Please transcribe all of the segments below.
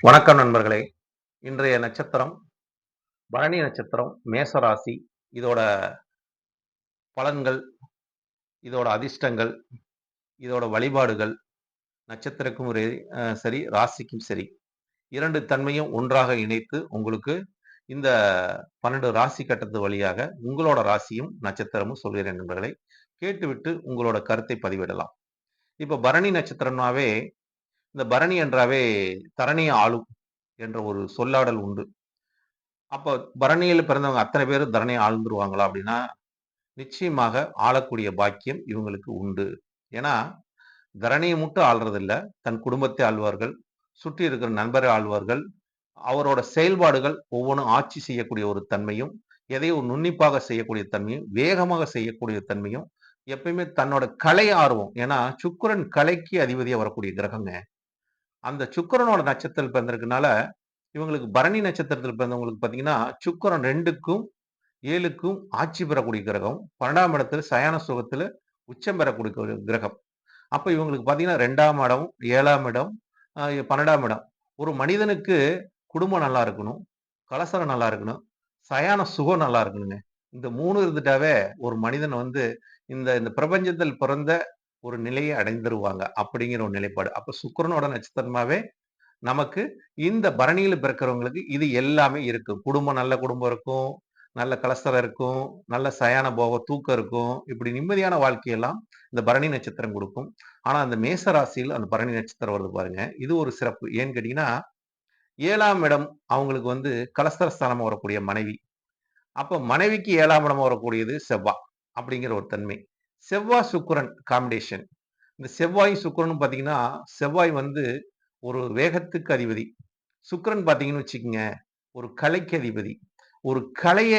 வணக்கம் நண்பர்களே. இன்றைய நட்சத்திரம் பரணி நட்சத்திரம், மேச ராசி. இதோட பலன்கள், இதோட அதிர்ஷ்டங்கள், இதோட வழிபாடுகள், நட்சத்திரக்கும் சரி, ராசிக்கும் சரி, 2 தன்மையும் ஒன்றாக இணைத்து உங்களுக்கு இந்த 12 ராசி கட்டத்து வழியாக உங்களோட ராசியும், நட்சத்திரமும் சொல்கிறேன் நண்பர்களே. கேட்டுவிட்டு உங்களோட கருத்தை பதிவிடலாம். இப்ப பரணி நட்சத்திரம்னாவே, இந்த பரணி என்றாவே தரணிய ஆளும் என்ற ஒரு சொல்லாடல் உண்டு. அப்ப பரணியில பிறந்தவங்க அத்தனை பேரும் தரணிய ஆழ்ந்துருவாங்களா அப்படின்னா, நிச்சயமாக ஆளக்கூடிய பாக்கியம் இவங்களுக்கு உண்டு. ஏன்னா, தரணிய மட்டும் ஆள்றதில்ல. தன் குடும்பத்தை ஆள்வார்கள், சுற்றி இருக்கிற நண்பரை ஆள்வார்கள். அவரோட செயல்பாடுகள் ஒவ்வொன்னும் ஆட்சி செய்யக்கூடிய ஒரு தன்மையும், எதையும் நுண்ணிப்பாக செய்யக்கூடிய தன்மையும், வேகமாக செய்யக்கூடிய தன்மையும், எப்பயுமே தன்னோட கலை ஆர்வம். ஏன்னா, சுக்கிரன் கலைக்கு அதிபதியா வரக்கூடிய கிரகங்க. அந்த சுக்கிரனோட நட்சத்திரத்தில் பிறந்திருக்கனால, இவங்களுக்கு பரணி நட்சத்திரத்தில் பிறந்தவங்களுக்கு பார்த்தீங்கன்னா, சுக்கிரன் 2க்கும் 7க்கும் ஆட்சி பெறக்கூடிய கிரகம். 12ஆம் இடத்துல சயன சுகத்துல உச்சம் பெறக்கூடிய ஒரு கிரகம். அப்ப இவங்களுக்கு பார்த்தீங்கன்னா 2ஆம் இடம், 7ஆம் இடம், 12ஆம் இடம். ஒரு மனிதனுக்கு குடும்பம் நல்லா இருக்கணும், கலசரம் நல்லா இருக்கணும், சயான சுகம் நல்லா இருக்கணுங்க. இந்த 3 இருந்துட்டாவே ஒரு மனிதன் வந்து இந்த இந்த பிரபஞ்சத்தில் பிறந்த ஒரு நிலையை அடைந்துருவாங்க. அப்படிங்கிற ஒரு நிலைப்பாடு. அப்ப சுக்கிரனோட நட்சத்திரமாவே நமக்கு இந்த பரணியில பிறக்கிறவங்களுக்கு இது எல்லாமே இருக்கு. நல்ல குடும்பம் இருக்கும். நல்ல கலஸ்தரம் இருக்கும். நல்ல சயான போகம், தூக்கம் இருக்கும். இப்படி நிம்மதியான வாழ்க்கையெல்லாம் இந்த பரணி நட்சத்திரம் குடுக்கும். ஆனா, அந்த மேச ராசியில அந்த பரணி நட்சத்திரம் வருது பாருங்க. இது ஒரு சிறப்பு. ஏன்னு கேட்டீங்கன்னா, 7ஆம் இடம் அவங்களுக்கு வந்து கலஸ்தர ஸ்தானமா வரக்கூடிய மனைவி. அப்ப மனைவிக்கு 7ஆம் இடமா வரக்கூடியது செவ்வா. அப்படிங்கிற ஒரு தன்மை. செவ்வா, சுக்கிரன் காம்பினேஷன். இந்த செவ்வாயும் சுக்கிரனும் பார்த்தீங்கன்னா, செவ்வாய் வந்து ஒரு வேகத்துக்கு அதிபதி. சுக்கிரன் பார்த்தீங்கன்னு வச்சுக்கங்க, ஒரு கலைக்கு அதிபதி. ஒரு கலைய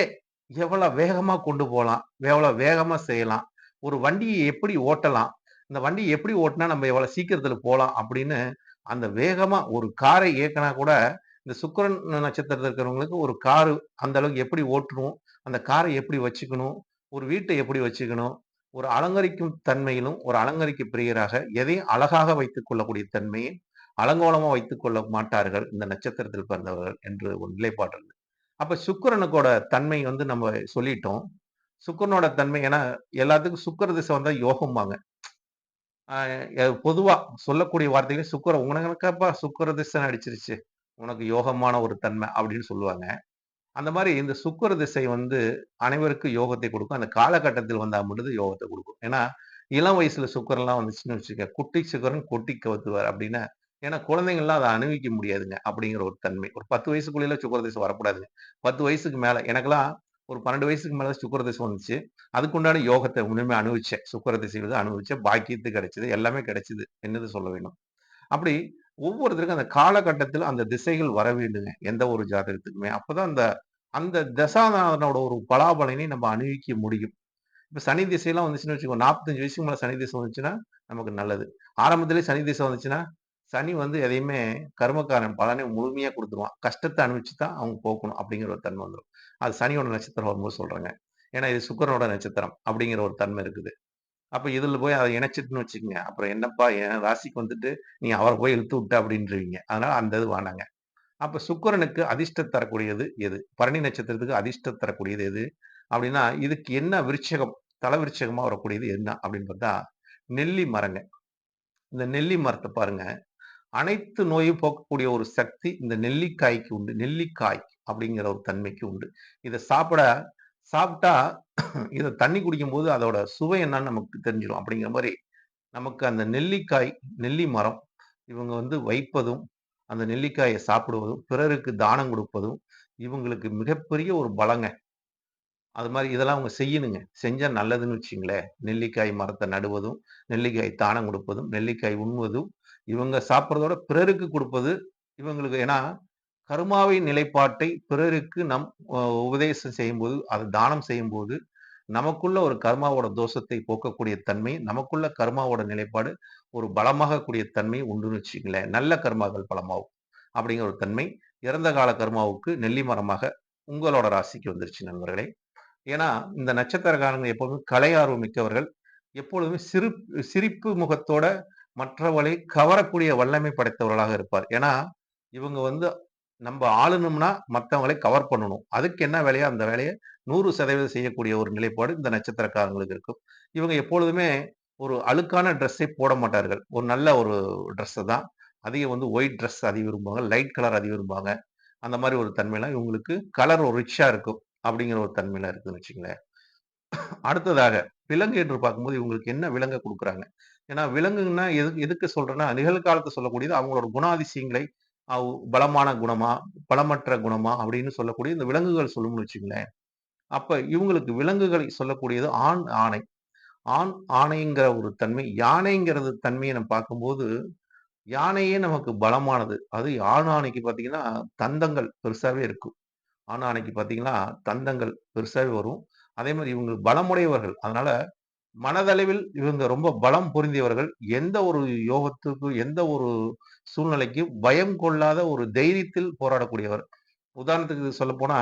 எவ்வளவு வேகமா கொண்டு போலாம், எவ்வளவு வேகமா செய்யலாம், ஒரு வண்டிய எப்படி ஓட்டலாம், இந்த வண்டிய எப்படி ஓட்டுனா நம்ம எவ்வளவு சீக்கிரத்துல போலாம் அப்படின்னு, அந்த வேகமா ஒரு காரை இயக்குனா கூட, இந்த சுக்கிரன் நட்சத்திரத்துல இருக்கிறவங்களுக்கு ஒரு காரு அந்த அளவுக்கு எப்படி ஓட்டணும், அந்த காரை எப்படி வச்சுக்கணும், ஒரு வீட்ட எப்படி வச்சுக்கணும், ஒரு அலங்கரிக்கும் தன்மையிலும், ஒரு அலங்கரிக்க பிரியராக எதையும் அழகாக வைத்துக் கொள்ளக்கூடிய தன்மையை அலங்கோலமா வைத்துக் கொள்ள மாட்டார்கள் இந்த நட்சத்திரத்தில் பிறந்தவர்கள் என்று ஒரு நிலைப்பாடு இருக்கு. அப்ப சுக்கிரனுக்கோட தன்மை வந்து நம்ம சொல்லிட்டோம். சுக்கிரனோட தன்மை ஏன்னா எல்லாத்துக்கும் சுக்கிர திசை வந்தா யோகம்பாங்க. பொதுவா சொல்லக்கூடிய வார்த்தைகள் சுக்கிர உனக்கப்பா சுக்கிர திசை அடிச்சிருச்சு. உனக்கு யோகமான ஒரு தன்மை அப்படின்னு சொல்லுவாங்க. அந்த மாரி இந்த சுக்கிர திசை வந்து அனைவருக்கும் யோகத்தை கொடுக்கும். அந்த காலகட்டத்தில் வந்தா மட்டும் யோகத்த கொடுக்கும். ஏன்னா, இளம் வயசுல சுக்கிரன்லாம் வந்துச்சுன்னு வச்சுக்க, குட்டி சுக்கிரன் கொட்டி கவுத்துவார் அப்டின்னா, ஏன்னா குழந்தைங்கலாம் அத அனுபவிக்க முடியாதுங்க. அப்படிங்கிற ஒரு தன்மை. ஒரு 10 வயசுக்குள்ளேல சுக்கிர திசை வரக்கூடாதுங்க. 10 வயசுக்கு மேல எனக்கெல்லாம் ஒரு 12 வயசுக்கு மேல தான் சுக்கிர திசை வந்துச்சு. அதுக்குண்டான யோகத்த உண்மையா அனுபவிச்சேன். சுக்கிர திசையில தான் அனுபவிச்சேன். பாக்கியத்து கிடைச்சது. எல்லாமே கிடைச்சது. என்னது சொல்ல வேண்டும். அப்படி ஒவ்வொருத்தருக்கும் அந்த காலகட்டத்தில அந்த திசைகள் வர வேண்டுங்க. எந்த ஒரு ஜாதகத்துக்குமே. அப்பதான் அந்த அந்த தசாநாதனோட ஒரு பலாபலனை நம்ம அனுபவிக்க முடியும். இப்ப சனி திசைலாம் வந்துச்சுன்னு வச்சுக்கோங்க, 45 வயசுக்கு மேல சனி திசை வந்துச்சுன்னா, நமக்கு நல்லது. ஆரம்பத்திலேயே சனி திசை வந்துச்சுன்னா, சனி வந்து எதையுமே கர்மக்காரன் பலனை முழுமையா குடுத்துருவான். கஷ்டத்த அனுபவிச்சு தான் அவங்க போக்கணும் அப்படிங்கிற ஒரு தன்மை வந்துரும். அது சனியோட நட்சத்திரம் வரும்போது சொல்றேங்க. ஏன்னா இது சுக்கிரனோட நட்சத்திரம் அப்படிங்கிற ஒரு தன்மை இருக்குது. அப்ப இதுல போய் அத இணைச்சுட்டுன்னு வச்சுக்கங்க. அப்புறம் என்னப்பா என் ராசிக்கு வந்துட்டு, நீ அவர போய் இழுத்து விட்ட அப்படின்ருவீங்க. அதனால அந்த இது வேணாங்க. அப்ப சுக்கிரனுக்கு அதிர்ஷ்டம் தரக்கூடியது எது? பரணி நட்சத்திரத்துக்கு அதிர்ஷ்டம் தரக்கூடியது எது? அப்படின்னா, இதுக்கு என்ன விருட்சகம், தல விருட்சகமா வரக்கூடியது என்ன அப்படின்னு பார்த்தா, நெல்லி மரங்க. இந்த நெல்லி மரத்த பாருங்க. அனைத்து நோயும் போக்கக்கூடிய ஒரு சக்தி இந்த நெல்லிக்காய்க்கு உண்டு. நெல்லிக்காய் அப்படிங்கிற ஒரு தன்மைக்கு உண்டு. இத சாப்பிட்டா இத தண்ணி குடிக்கும்போது அதோட சுவை என்னன்னு நமக்கு தெரிஞ்சிரும். அப்படிங்கிற மாரி நமக்கு அந்த நெல்லிக்காய், நெல்லி மரம் இவங்க வந்து வைப்பதும், அந்த நெல்லிக்காய சாப்பிடுவதும், பிறருக்கு தானம் குடுப்பதும், இவங்களுக்கு மிகப்பெரிய ஒரு பலங்க. அது மாரி இதெல்லாம் அவங்க செய்யணுங்க. செஞ்சா நல்லதுன்னு வச்சுக்கங்களேன். நெல்லிக்காய் மரத்த நடுவதும், நெல்லிக்காய் தானம் குடுப்பதும், நெல்லிக்காய் உண்வதும், இவங்க சாப்பிடுறதோட பிறருக்கு குடுப்பது, இவங்களுக்கு ஏன்னா, கர்மாவின் நிலைப்பாட்டை பிறருக்கு நம் அ உபதேசம் செய்யும்போது, அது தானம் செய்யும்போது, நமக்குள்ள ஒரு கர்மாவோட தோஷத்தை போக்கக்கூடிய தன்மை, நமக்குள்ள கர்மாவோட நிலைப்பாடு ஒரு பலமாகக்கூடிய தன்மை உண்டுன்னு வச்சுக்கங்களேன். நல்ல கர்மாக்கள் பலமாகும். அப்படிங்கிற ஒரு தன்மை, இறந்த கால கர்மாவுக்கு நெல்லி மரமாக உங்களோட ராசிக்கு வந்துருச்சு நண்பர்களே. ஏன்னா, இந்த நட்சத்திரக்காரங்க எப்போதுமே கலை ஆர்வம் மிக்கவர்கள். எப்பொழுதுமே சிரிப்பு முகத்தோட மற்றவர்களை கவரக்கூடிய வல்லமை படைத்தவர்களாக இருப்பார். ஏன்னா, இவங்க வந்து நம்ப ஆளணும்னா மத்தவங்களை கவர் பண்ணணும். அதுக்கு என்ன வேலையோ அந்த வேலைய 100% செய்யக்கூடிய ஒரு நிலைப்பாடு இந்த நட்சத்திரக்காரங்களுக்கு இருக்கும். இவங்க எப்பொழுதுமே ஒரு அழுக்கான ட்ரெஸ்ஸை போட மாட்டார்கள். ஒரு நல்ல ஒரு ட்ரெஸ்ஸ தான் அதிகம் வந்து ஒயிட் ட்ரெஸ் அதிகம் விரும்புவாங்க. லைட் கலர் அதிகம் விரும்புவாங்க. அந்த மாரி ஒரு தன்மைலாம் இவங்களுக்கு கலர் ஒரு ரிச்சா இருக்கும். அப்படிங்கிற ஒரு தன்மைலாம் இருக்குன்னு வச்சுக்கங்களேன். அடுத்ததாக விலங்கு என்று பார்க்கும்போது இவங்களுக்கு என்ன விலங்க குடுக்குறாங்க? ஏன்னா விலங்குன்னா எதுக்கு சொல்றேன்னா, நிகழ்காலத்த சொல்லக்கூடியது அவங்களோட குணாதிசயங்களை பலமான குணமா, பலமற்ற குணமா அப்படின்னு சொல்லக்கூடிய இந்த விலங்குகள் சொல்லும்னு வச்சுக்கங்களேன். அப்ப இவங்களுக்கு விலங்குகளை சொல்லக்கூடியது ஆண், ஆணை. ஆண், ஆணைங்கிற ஒரு தன்மை. யானைங்கிறது தன்மைய நம்ம பார்க்கும்போது, யானையே நமக்கு பலமானது. அது ஆண் ஆணைக்கு பார்த்தீங்கன்னா, தந்தங்கள் பெருசாவே இருக்கும். ஆண் ஆணைக்கு பார்த்தீங்கன்னா, தந்தங்கள் பெருசாவே வரும். அதே மாரி இவங்க பலமுடையவர்கள். அதனால மனதளவில் இவங்க ரொம்ப பலம் பொருந்தியவர்கள். எந்த ஒரு யோகத்துக்கு, எந்த ஒரு சூழ்நிலைக்கும் பயம் கொள்ளாத ஒரு தைரியத்தில் போராடக்கூடியவர். உதாரணத்துக்கு சொல்லப்போனா,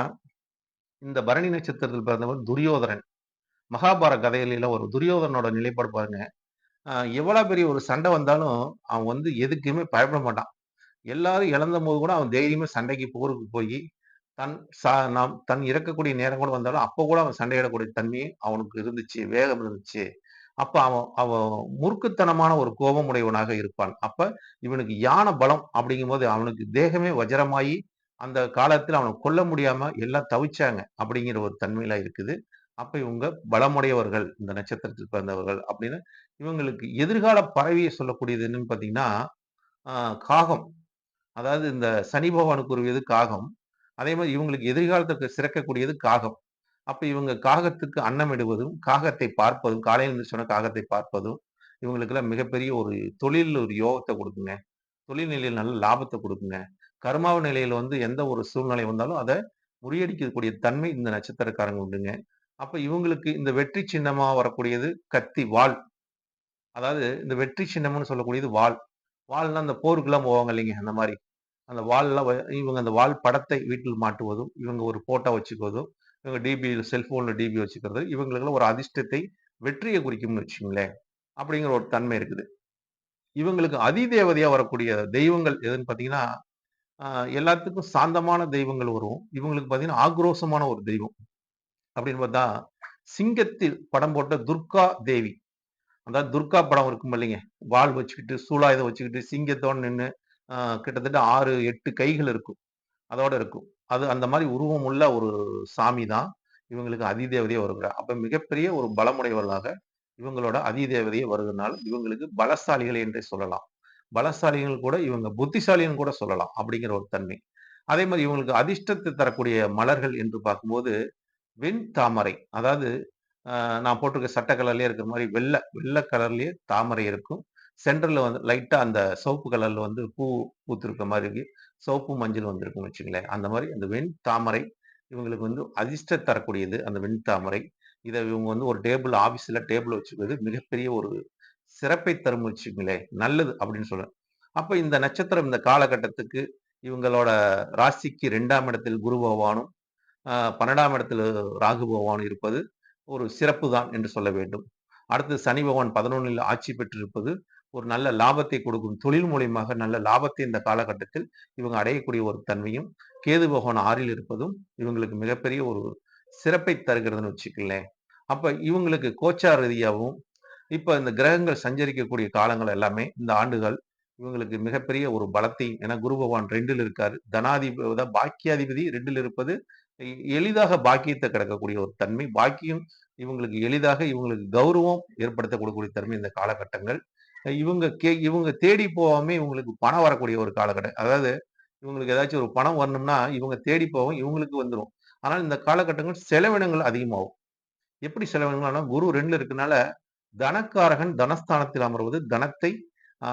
இந்த பரணி நட்சத்திரத்தில் பிறந்தவர் துரியோதனன். மகாபாரத கதையில ஒரு துரியோதனனோட நிலைப்பாடு பாருங்க. எவ்வளோ பெரிய ஒரு சண்டை வந்தாலும், அவன் வந்து எதுக்குமே பயப்பட மாட்டான். எல்லாரும் இழந்தபோது கூட அவன் தைரியமா சண்டைக்கு போருக்கு போயி, தன் நாம் தன் இறக்கக்கூடிய நேரம் கூட வந்தாலும், அப்ப கூட அவன் சண்டையிடக்கூடிய தன்மை அவனுக்கு இருந்துச்சு. வேகம் இருந்துச்சு. அப்ப அவன் அவன் மூர்க்கத்தனமான ஒரு கோபம் உடையவனாக இருப்பான். அப்ப இவனுக்கு யான பலம் அப்படிங்கும்போது, அவனுக்கு தேகமே வஜ்ரமாயி, அந்த காலத்துல அவன கொல்ல முடியாம எல்லாம் தவிச்சாங்க. அப்படிங்கிற ஒரு தன்மைலாம் இருக்குது. அப்ப இவங்க பலமுடையவர்கள், இந்த நட்சத்திரத்தில் பிறந்தவர்கள் அப்படின்னு இவங்களுக்கு எதிர்கால பறவையை சொல்லக்கூடியது என்னன்னு பார்த்தீங்கன்னா, அ காகம். அதாவது இந்த சனி பகவானுக்கு உரியது காகம். அதே மாரி இவங்களுக்கு எதிர்காலத்துக்கு சிறக்கக்கூடியது காகம். அப்ப இவங்க காகத்துக்கு அன்னமிடுவதும், காகத்தை பார்ப்பதும், காலையில எந்திரிச்சோன காகத்தை பார்ப்பதும், இவங்களுக்கெல்லாம் மிகப்பெரிய ஒரு தொழில்ல ஒரு யோகத்த குடுக்குங்க. தொழில் நிலையில நல்ல லாபத்த குடுக்குங்க. கர்மாவ நிலையில வந்து எந்த ஒரு சூழ்நிலை வந்தாலும், அத முறியடிக்கக்கூடிய தன்மை இந்த நட்சத்திரக்காரங்க உண்டுங்க. அப்ப இவங்களுக்கு இந்த வெற்றி சின்னமா வரக்கூடியது கத்தி, வாள். அதாவது இந்த வெற்றி சின்னம்னு சொல்லக்கூடியது வாள். வாள்னா அந்த போருக்குலாம் போவாங்க இல்லைங்க, அந்த மாரி. அந்த வாள்லாம் இவங்க அந்த வாள் படத்தை வீட்டில் மாட்டுவதும், இவங்க ஒரு ஃபோட்டோ வச்சுக்குவதும், இவங்க டிபி செல்ஃபோன்ல டிபி வச்சுக்கிறது, இவங்களுக்கெல்லாம் ஒரு அதிர்ஷ்டத்தை, வெற்றிய குறிக்கும்னு வச்சுக்கங்களேன். அப்படிங்கிற ஒரு தன்மை இருக்குது. இவங்களுக்கு அதிதேவதையா வரக்கூடிய தெய்வங்கள் எதுன்னு பார்த்தீங்கன்னா, அ எல்லாத்துக்கும் சாந்தமான தெய்வங்கள் வரும். இவங்களுக்கு பார்த்தீங்கன்னா, ஆக்ரோஷமான ஒரு தெய்வம். அப்படின்னு பார்த்தா, சிங்கத்தில் படம் போட்ட துர்கா தேவி. அதாவது துர்கா படம் இருக்கும் இல்லைங்க. வாள் வச்சுக்கிட்டு, சூலாயுதம் வச்சுக்கிட்டு, சிங்கத்தோட நின்னு, அ கிட்டத்தட்ட 6, 8 கைகள் இருக்கும். அதோட இருக்கும். அது அந்த மாரி உருவம் உள்ள ஒரு சாமி தான் இவங்களுக்கு அதிதேவதையா வருகிறார். அப்ப மிகப்பெரிய ஒரு பலமுடையவர்களாக இவங்களோட அதிதேவதையே வருகிறனால, இவங்களுக்கு பலசாலிகள் என்றே சொல்லலாம். பலசாலிகள் கூட இவங்க புத்திசாலின்னு கூட சொல்லலாம். அப்படிங்கிற ஒரு தன்மை. அதே மாரி இவங்களுக்கு அதிர்ஷ்டத்தை தரக்கூடிய மலர்கள் என்று பார்க்கும்போது, வெண் தாமரை. அதாவது நான் போட்டிருக்க சட்ட கலர்லயே இருக்கிற மாரி வெள்ள கலர்லயே தாமரை இருக்கும். சென்டர்ல வந்து லைட்டா அந்த சிவப்பு கலர்ல வந்து பூ பூத்திருக்க மாரி இருக்கு. சிவப்பு, மஞ்சள் வந்திருக்குன்னு வச்சுக்கங்களேன். அந்த மாரி அந்த வெண் தாமரை இவங்களுக்கு வந்து அதிர்ஷ்டம் தரக்கூடியது அந்த வெண் தாமரை. இத இவங்க வந்து ஒரு ஆஃபீஸ்ல டேபிள் வச்சுக்கிறது மிகப்பெரிய ஒரு சிறப்பை தரும்னு வச்சுக்கங்களேன். நல்லது அப்படின்னு சொல்றேன். அப்ப இந்த நட்சத்திரம் இந்த காலகட்டத்துக்கு இவங்களோட ராசிக்கு 2ஆம் இடத்தில் குரு பகவானும், 12ஆம் இடத்துல ராகு பகவானும் இருப்பது ஒரு சிறப்பு தான் என்று சொல்ல வேண்டும். அடுத்து சனி பகவான் 11ல் ஆட்சி பெற்றிருப்பது ஒரு நல்ல லாபத்தை கொடுக்கும். தொழில் மூலியமாக நல்ல லாபத்தை இந்த காலகட்டத்தில் இவங்க அடையக்கூடிய ஒரு தன்மையும், கேது பகவான் 6ல் இருப்பதும் இவங்களுக்கு மிகப்பெரிய ஒரு சிறப்பை தருகிறதுன்னு வச்சுக்கங்களேன். அப்ப இவங்களுக்கு கோச்சார ரீதியாவும், இப்ப இந்த கிரகங்கள் சஞ்சரிக்கக்கூடிய காலங்கள் எல்லாமே இந்த ஆண்டுகள் இவங்களுக்கு மிகப்பெரிய ஒரு பலத்தை ஏன்னா குரு பகவான் 2ல் இருக்காரு. பாக்கியாதிபதி 2ல் இருப்பது எளிதாக பாக்கியத்த கிடைக்கக்கூடிய ஒரு தன்மை. பாக்கியம் இவங்களுக்கு எளிதாக இவங்களுக்கு கௌரவம் ஏற்படுத்தக் கொடுக்கக்கூடிய தன்மை இந்த காலகட்டங்கள். இவங்க தேடி போகாம இவங்களுக்கு பணம் வரக்கூடிய ஒரு காலகட்டம். அதாவது இவங்களுக்கு ஏதாச்சும் ஒரு பணம் வரணும்னா, இவங்க தேடி போவும் இவங்களுக்கு வந்துரும். ஆனால் இந்த காலகட்டங்கள் செலவினங்கள் அதிகமாகும். எப்படி செலவினங்கள்னா, குரு 2ல இருக்கனால, தனக்காரகன் தனஸ்தானத்தில் அமர்வது தனத்தை ஆ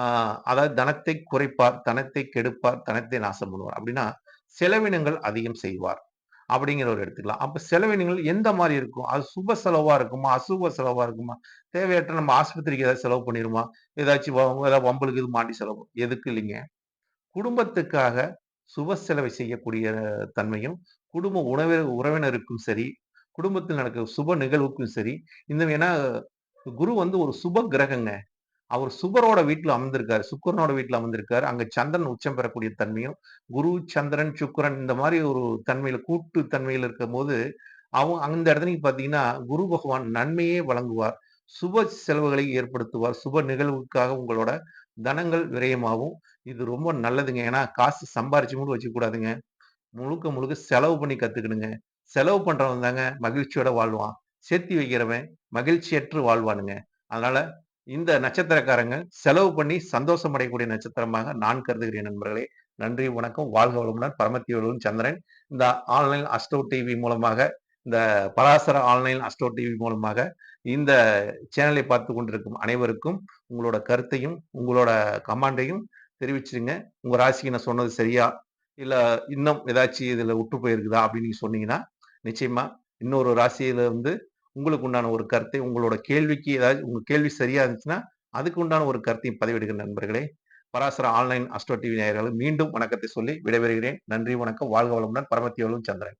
அதாவது தனத்தை குறைப்பார், தனத்தை கெடுப்பார், தனத்தை நாசம் பண்ணுவார். அப்படின்னா, செலவினங்கள் அதிகம் செய்வார். அப்படிங்கிற ஒரு எடுத்துக்கலாம். அப்ப செலவினங்கள் எந்த மாரி இருக்கும்? அது சுப செலவா இருக்குமா? அசுப செலவா இருக்குமா? தேவையற்ற நம்ம ஆஸ்பத்திரிக்கு ஏதாவது செலவு பண்ணிருமா? ஏதாச்சும் ஏதாவது வம்புக்கு இது மாட்டி செலவு எதுக்கு இல்லைங்க. குடும்பத்துக்காக சுப செலவை செய்யக்கூடிய தன்மையும், குடும்ப உறவினருக்கும் சரி, குடும்பத்தில் நடக்கிற சுப நிகழ்வுக்கும் சரி, இந்த ஏன்னா குரு வந்து ஒரு சுப கிரகங்க. அவர் சுபரோட வீட்ல அமர்ந்திருக்காரு. சுக்கிரனோட வீட்ல அமர்ந்திருக்காரு. அங்க சந்திரன் உச்சம் பெறக்கூடிய தன்மையும், குரு, சந்திரன், சுக்கிரன் இந்த மாரி ஒரு தன்மையில கூட்டு தன்மையில இருக்கும்போது, அந்த இடத்துல நீங்க பார்த்தீங்கன்னா, குரு பகவான் நன்மையே வழங்குவார். சுப செலவுகளை ஏற்படுத்துவார். சுப நிகழ்வுக்காக உங்களோட தனங்கள் விரயமாகும். இது ரொம்ப நல்லதுங்க. ஏன்னா, காசு சம்பாரிச்சு மட்டும் வச்சுக்கக்கூடாதுங்க. முழுக்க முழுக்க செலவு பண்ணி கத்துக்கணுங்க. செலவு பண்றவன் தாங்க மகிழ்ச்சியோட வாழ்வான். சேர்த்தி வைக்கிறவன் மகிழ்ச்சியற்று வாழ்வானுங்க. அதனால இந்த நட்சத்திரக்காரங்க செலவு பண்ணி சந்தோஷம் அடையக்கூடிய நட்சத்திரமாக நான் கருதுகிறேன் நண்பர்களே. நன்றி, வணக்கம். வாழ்க வளமுடன். பரமத்திவேலூன் சந்திரன். இந்த ஆன்லைன் அஸ்ட்ரோ டிவி மூலமாக, இந்த பராசர ஆன்லைன் அஸ்ட்ரோ டிவி மூலமாக இந்த சேனலை பார்த்துக் கொண்டிருக்கும் அனைவருக்கும் உங்களோட கருத்தையும், உங்களோட கமெண்டையும் தெரிவிச்சுருங்க. உங்க ராசிக்கு நான் சொன்னது சரியா? இல்ல இன்னும் ஏதாச்சும் இதுல விட்டு போயிருக்குதா? அப்படின்னு நீங்க சொன்னீங்கன்னா, நிச்சயமா இன்னொரு ராசியில வந்து உங்களுக்கு உண்டான ஒரு கருத்தை உங்களோட கேள்விக்கு ஏதாவது உங்க கேள்வி சரியா இருந்துச்சுன்னா, அதுக்கு உண்டான ஒரு கருத்தையும் பதிவிடுங்க நண்பர்களே. பராசர ஆன்லைன் அஸ்ட்ரோ டிவி நேயர்களுக்கு மீண்டும் வணக்கத்தை சொல்லி விடைபெறுகிறேன். நன்றி, வணக்கம். வாழ்க வளமுடன். பரமத்திவேலு சந்திரன்.